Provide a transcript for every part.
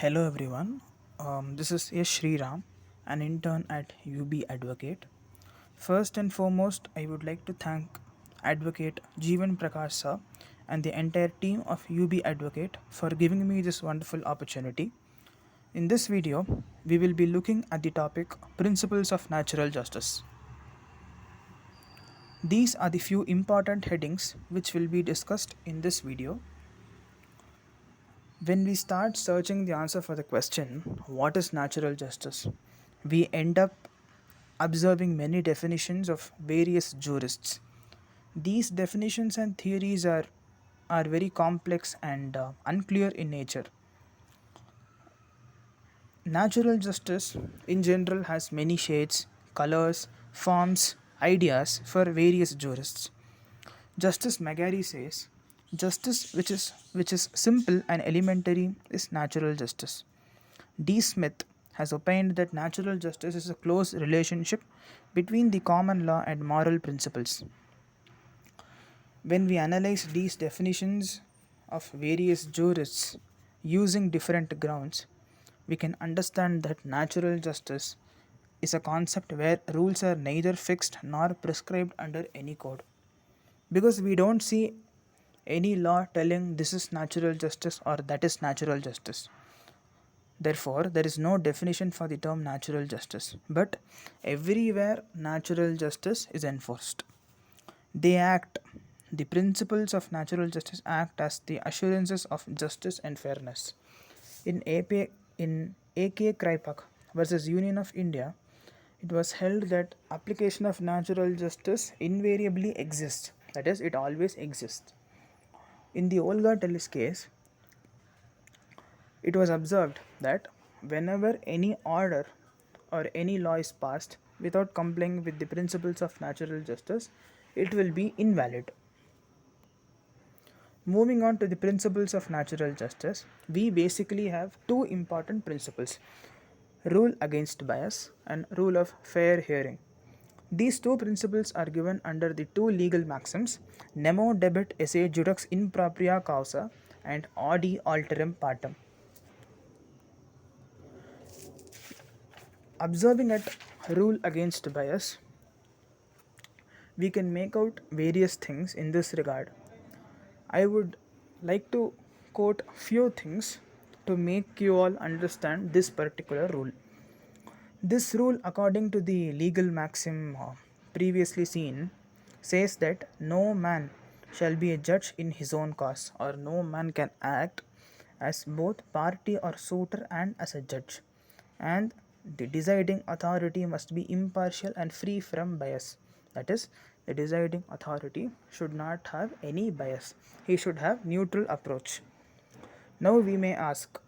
Hello everyone. This is Yash Sriram, an intern at UB Advocate. First and foremost, I would like to thank Advocate Jeevan Prakash sir and the entire team of UB Advocate for giving me this wonderful opportunity. In this video, we will be looking at the topic Principles of Natural Justice. These are the few important headings which will be discussed in this video. When we start searching the answer for the question, what is natural justice? We end up observing many definitions of various jurists. These definitions and theories are very complex and unclear in nature. Natural justice in general has many shades, colors, forms, ideas for various jurists. Justice Magari says, justice which is simple and elementary is natural justice. D. Smith has opined that natural justice is a close relationship between the common law and moral principles. When we analyze these definitions of various jurists using different grounds, we can understand that natural justice is a concept where rules are neither fixed nor prescribed under any code. Because we don't see any law telling this is natural justice or that is natural justice. Therefore, there is no definition for the term natural justice, but everywhere natural justice is enforced. They act, the principles of natural justice act as the assurances of justice and fairness. In AK Kripak versus Union of India, it was held that application of natural justice invariably exists, that is, it always exists. In the Olga Tellis case, it was observed that whenever any order or any law is passed without complying with the principles of natural justice, it will be invalid. Moving on to the principles of natural justice, we basically have two important principles: rule against bias and rule of fair hearing. These two principles are given under the two legal maxims nemo debet esse judex in propria causa and audi alteram partem. Observing at rule against bias, we can make out various things in this regard. I would like to quote few things to make you all understand this particular rule. This rule, according to the legal maxim previously seen, says that no man shall be a judge in his own cause, or no man can act as both party or suitor and as a judge, and the deciding authority must be impartial and free from bias. That is, the deciding authority should not have any bias, he should have neutral approach. Now we may ask,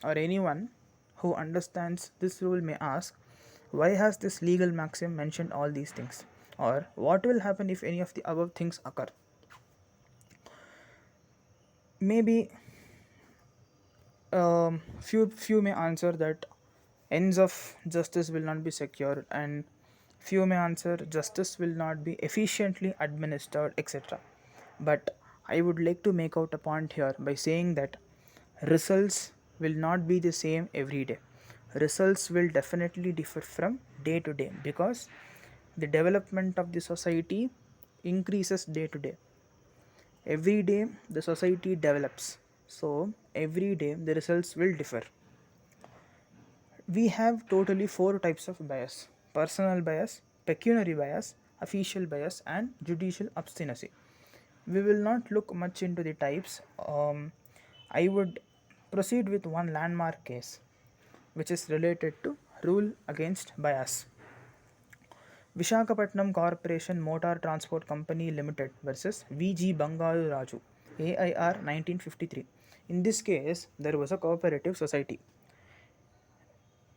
or anyone who understands this rule may ask, why has this legal maxim mentioned all these things? Or what will happen if any of the above things occur? Maybe few may answer that ends of justice will not be secured, and few may answer justice will not be efficiently administered, etc. But I would like to make out a point here by saying that results will not be the same every day. Results will definitely differ from day to day because the development of the society increases day to day. Every day the society develops, so every day the results will differ. We have totally four types of bias: personal bias, pecuniary bias, official bias, and judicial obstinacy. We will not look much into the types. I would proceed with one landmark case which is related to rule against bias. Vishakhapatnam Corporation Motor Transport Company Limited versus VG Bangalu Raju, AIR 1953. In this case, there was a cooperative society.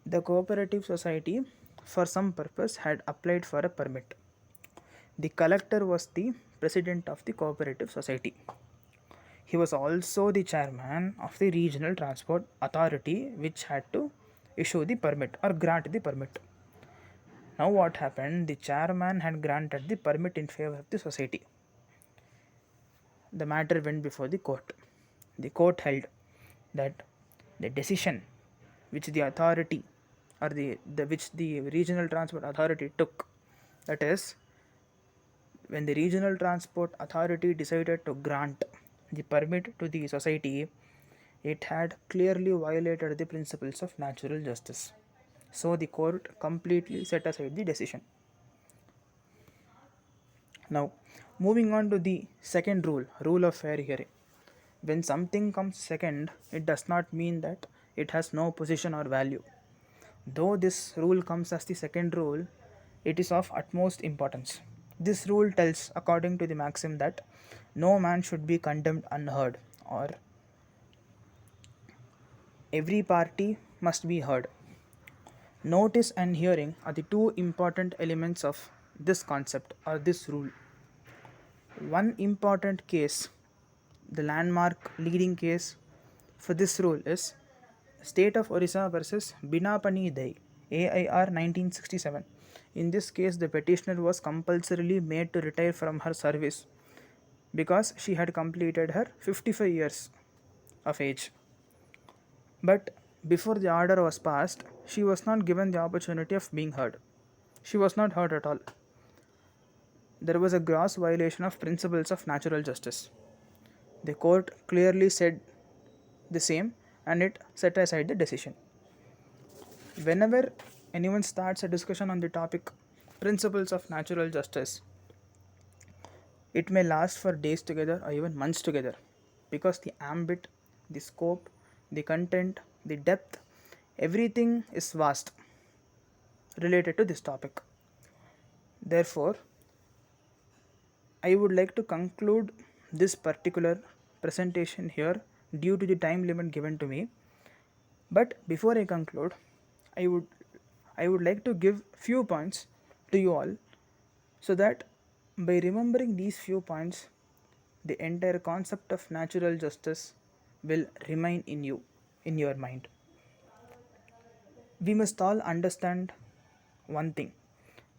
The cooperative society, for some purpose, had applied for a permit. The collector was the president of the cooperative society. He was also the chairman of the regional transport authority, which had to issue the permit or grant the permit. Now, what happened? The chairman had granted the permit in favor of the society. The matter went before the court. The court held that the decision which the authority or the which the regional transport authority took. That is, when the regional transport authority decided to grant the permit to the society, it had clearly violated the principles of natural justice. So the court completely set aside the decision. Now, moving on to the second rule, rule of fair hearing. When something comes second, it does not mean that it has no position or value. Though this rule comes as the second rule, it is of utmost importance. This rule tells, according to the maxim, that no man should be condemned unheard, or every party must be heard. Notice and hearing are the two important elements of this concept or this rule. One important case, the landmark leading case for this rule, is State of Orissa versus Binapani Dai, AIR 1967. In this case, the petitioner was compulsorily made to retire from her service because she had completed her 55 years of age. But before the order was passed, she was not given the opportunity of being heard. She was not heard at all. There was a gross violation of principles of natural justice. The court clearly said the same and it set aside the decision. Whenever anyone starts a discussion on the topic principles of natural justice, it may last for days together or even months together because the ambit, the scope, the content, the depth, everything is vast related to this topic. Therefore, I would like to conclude this particular presentation here due to the time limit given to me. But before I conclude, I would I would like to give few points to you all so that by remembering these few points, the entire concept of natural justice will remain in your mind. We must all understand one thing: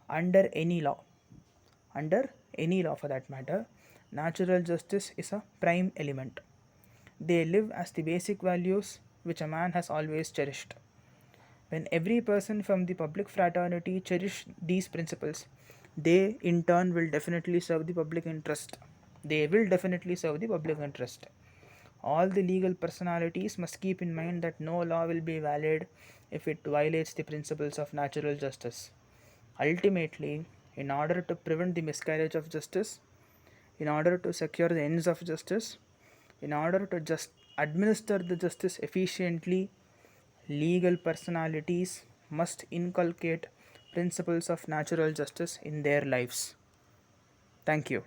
under any law, under any law for that matter, natural justice is a prime element. They live as the basic values which a man has always cherished. When every person from the public fraternity cherish these principles, they in turn will definitely serve the public interest. They will definitely serve the public interest. All the legal personalities must keep in mind that no law will be valid if it violates the principles of natural justice. Ultimately, in order to prevent the miscarriage of justice, in order to secure the ends of justice, in order to just administer the justice efficiently, legal personalities must inculcate principles of natural justice in their lives. Thank you.